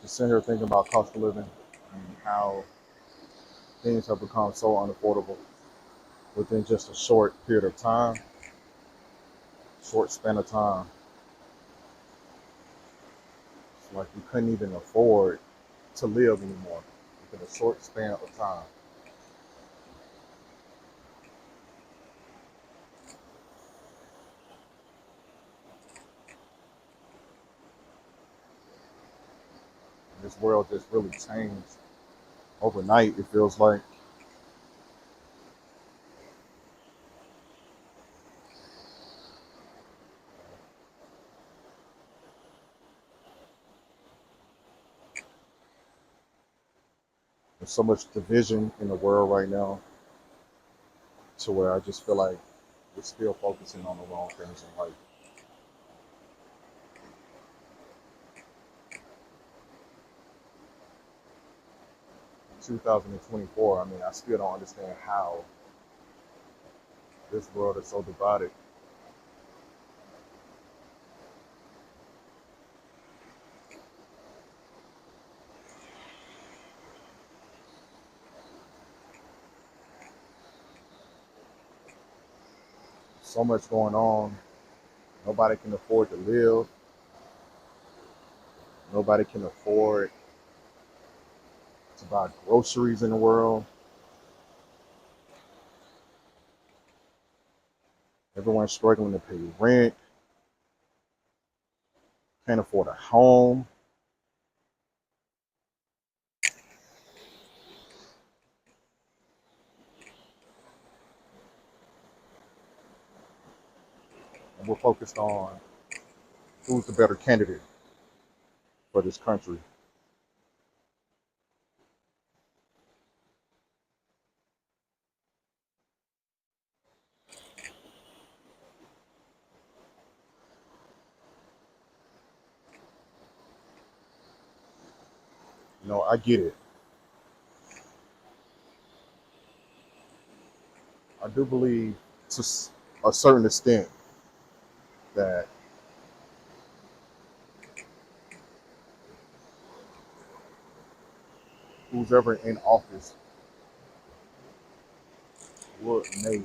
Just sitting here thinking about cost of living and how things have become so unaffordable within just a short period of time, short span of time. It's like we couldn't even afford to live anymore within a short span of time. This world just really changed overnight, it feels like. There's so much division in the world right now to where I just feel like we're still focusing on the wrong things in life. 2024, I mean, I still don't understand how this world is so divided. So much going on. Nobody can afford to live. Nobody can afford to buy groceries in the world. Everyone's struggling to pay rent, can't afford a home. And we're focused on who's the better candidate for this country. I get it. I do believe to a certain extent that who's ever in office would make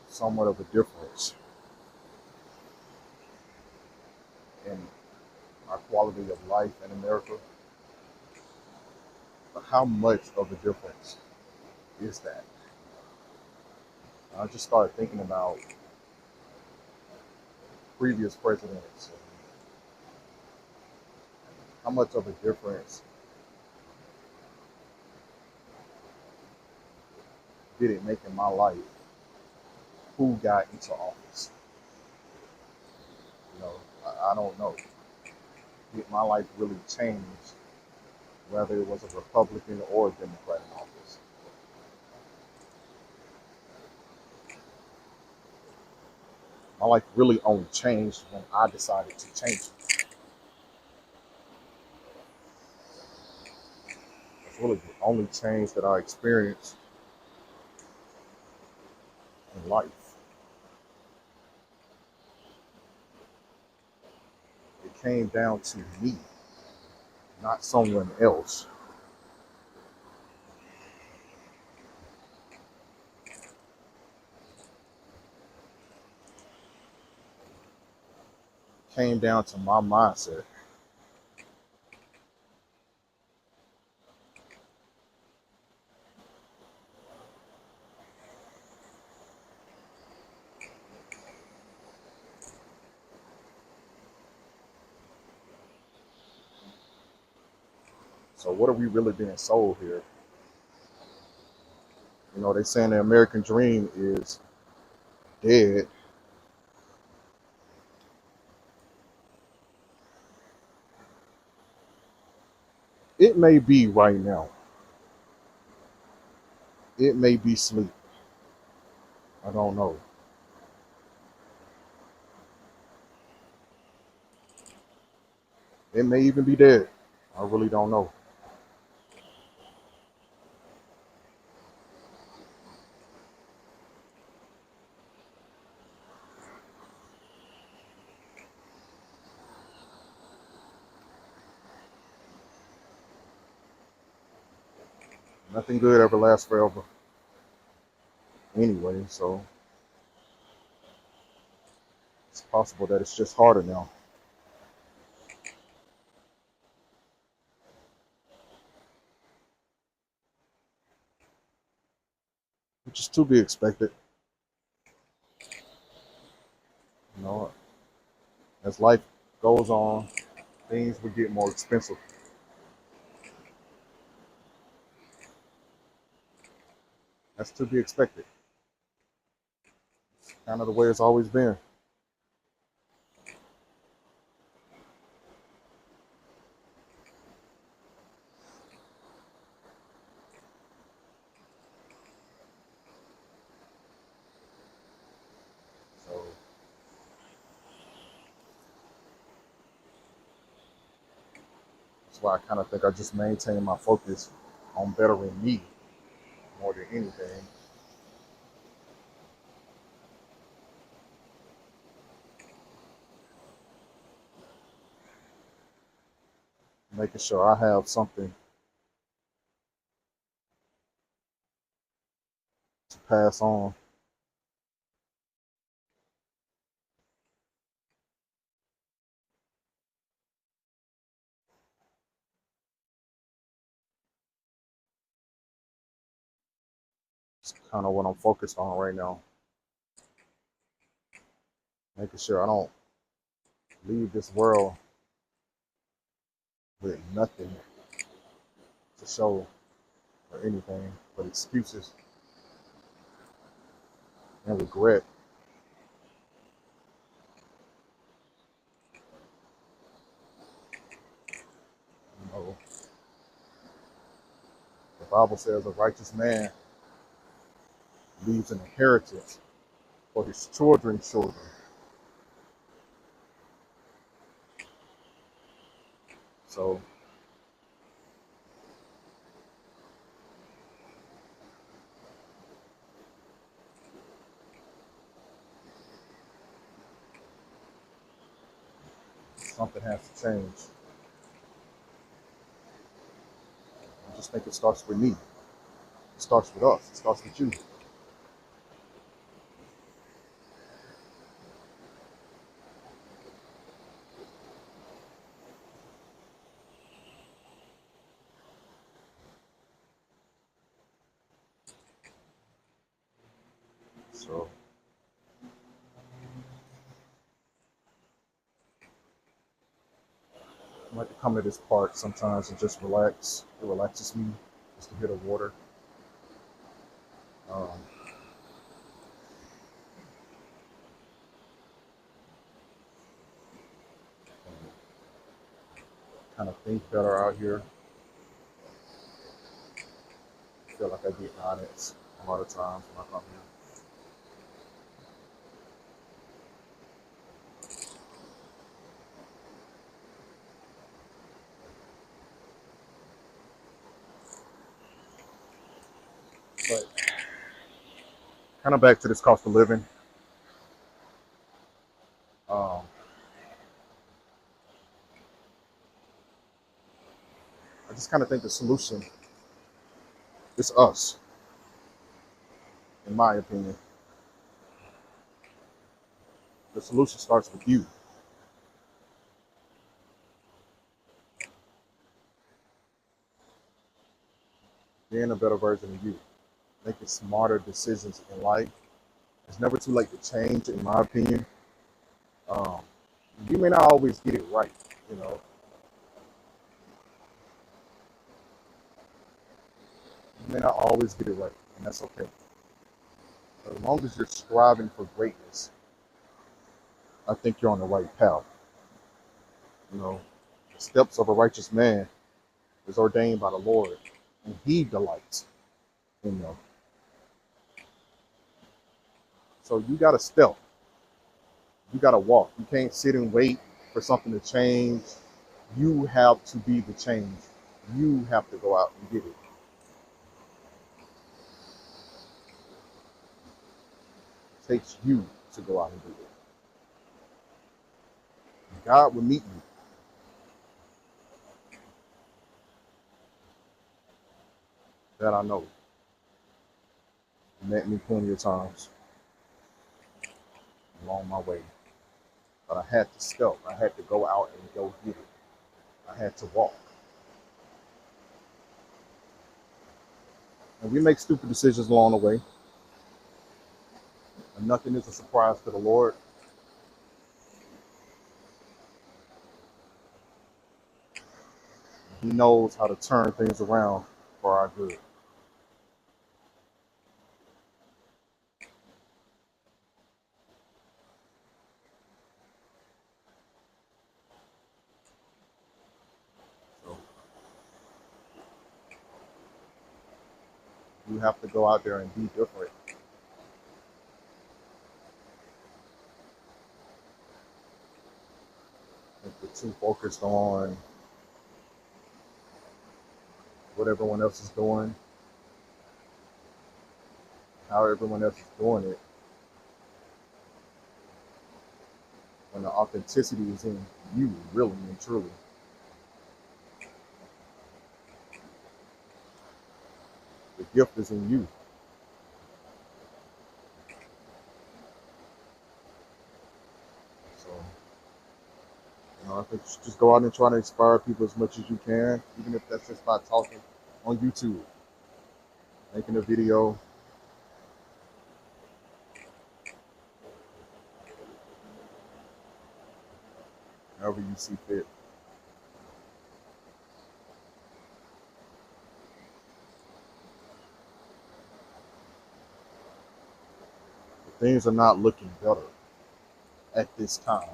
somewhat of a difference in our quality of life in America. But how much of a difference is that? I just started thinking about previous presidents and how much of a difference did it make in my life who got into office. You know, I don't know. Did my life really change whether it was a Republican or a Democrat in office? My life really only changed when I decided to change it. It's really the only change that I experienced in life. It came down to me, not someone else. It came down to my mindset. So what are we really being sold here? They saying the American dream is dead. It may be right now. It may be sleep. I don't know. It may even be dead. I really don't know. Nothing good ever lasts forever anyway, so it's possible that it's just harder now, which is to be expected. You know, as life goes on, things will get more expensive. That's to be expected. Kind of the way it's always been. So that's why I kind of think I just maintain my focus on bettering me more than anything. Making sure I have something to pass on. It's kind of what I'm focused on right now. Making sure I don't leave this world with nothing to show or anything but excuses and regret. You know, the Bible says a righteous man leaves an inheritance for his children's children. So something has to change. I just think it starts with me. It starts with us. It starts with you. So I like to come to this part sometimes and just relax. It relaxes me just to hit a water. Um, kind of think better out here. I feel like I get honest a lot of times when I come here. But kind of back to this cost of living. Um, I just kind of think the solution is us, in my opinion. The solution starts with you. Being a better version of you. Making smarter decisions in life. It's never too late to change, in my opinion. Um, you may not always get it right, you know. You may not always get it right, and that's okay. But as long as you're striving for greatness, I think you're on the right path. You know, the steps of a righteous man is ordained by the Lord, and He delights in them. So you got to step. You got to walk. You can't sit and wait for something to change. You have to be the change. You have to go out and get it. It takes you to go out and do it. God will meet you. That I know. Met me plenty of times along my way. But I had to step. I had to go out and go get it. I had to walk. And we make stupid decisions along the way. And nothing is a surprise to the Lord. He knows how to turn things around for our good. So you have to go out there and be different. If you're too focused on what everyone else is doing, how everyone else is doing it, when the authenticity is in you, really and truly. The gift is in you. So, I think you should just go out and try to inspire people as much as you can, even if that's just by talking on YouTube, making a video, however you see fit. But things are not looking better at this time.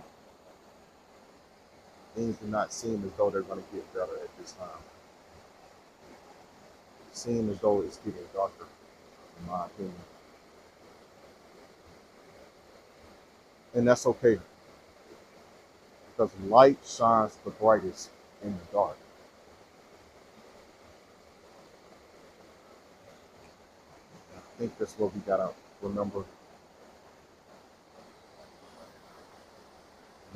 Things do not seem as though they're going to get better at this time. It seems as though it's getting darker, in my opinion. And that's okay, because light shines the brightest in the dark. I think that's what we got to remember.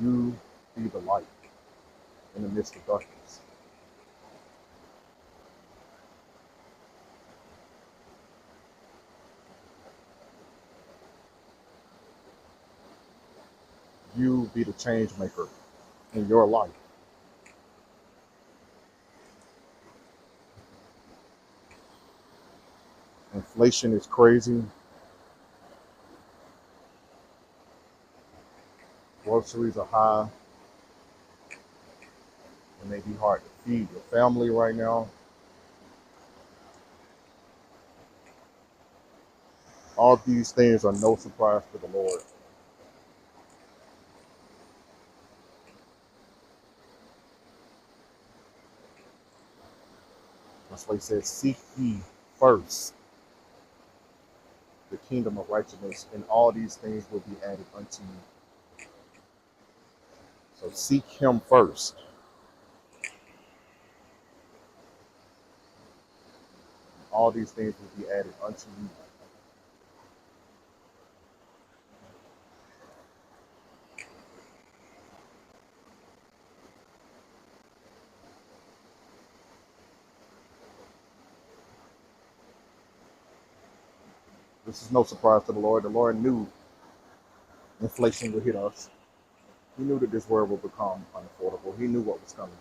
You be the light in the midst of darkness. You be the change maker in your life. Inflation is crazy. Groceries are high. It may be hard to feed your family right now. All these things are no surprise to the Lord. That's why he says, seek ye first the kingdom of righteousness, and all these things will be added unto you. So seek him first. All these things will be added unto you. This is no surprise to the Lord. The Lord knew inflation would hit us. He knew that this world would become unaffordable. He knew what was coming.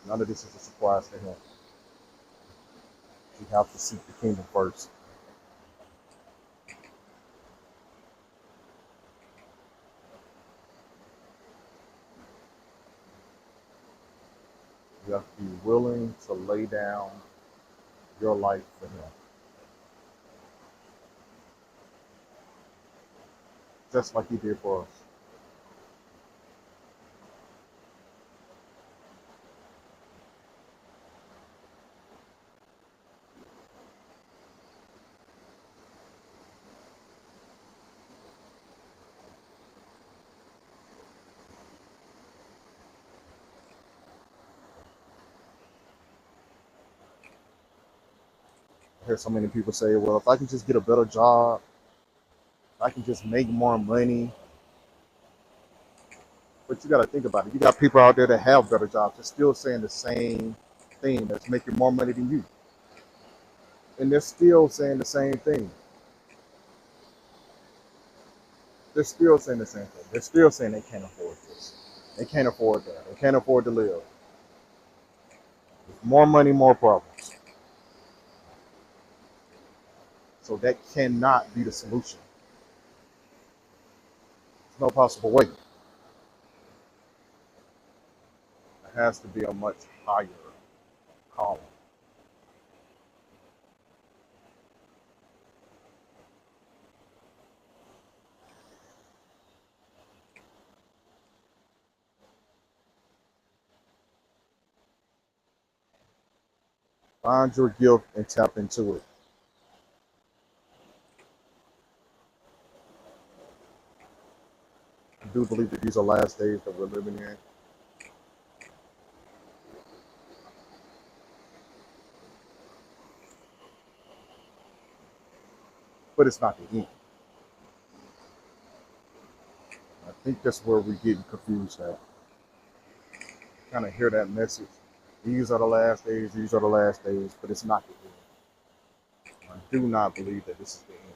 None of this is a surprise to him. You have to seek the kingdom first. You have to be willing to lay down your life for him. Just like he did for us. I hear so many people say, well, if I can just get a better job, if I can just make more money. But you got to think about it. You got people out there that have better jobs. They're still saying the same thing, that's making more money than you. And they're still saying the same thing. They're still saying the same thing. They're still saying they can't afford this. They can't afford that. They can't afford to live. More money, more problems. So that cannot be the solution. There's no possible way. It has to be a much higher calling. Find your gift and tap into it. I do believe that these are last days that we're living in, but it's not the end. I think that's where we're getting confused at. Kind of hear that message. These are the last days, these are the last days, but it's not the end. I do not believe that this is the end.